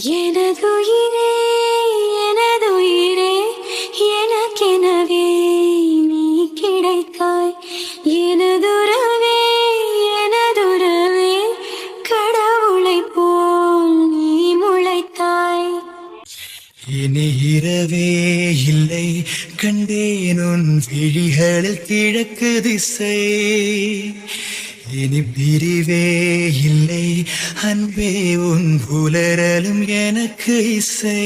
எனதுயிரே எனதுயிரே எனக்கெனவே நீ கிடைத்தாய். எனதுறவே எனதுறவே கடவுளைப் போல் நீ முளைத்தாய். இனி இரவே இல்லை கண்டேன் உன் விழிகளில் கிழக்கு திசை. இனி பிரிவே இல்லை அன்பே உன் புலரலும் எனக்கு இசை.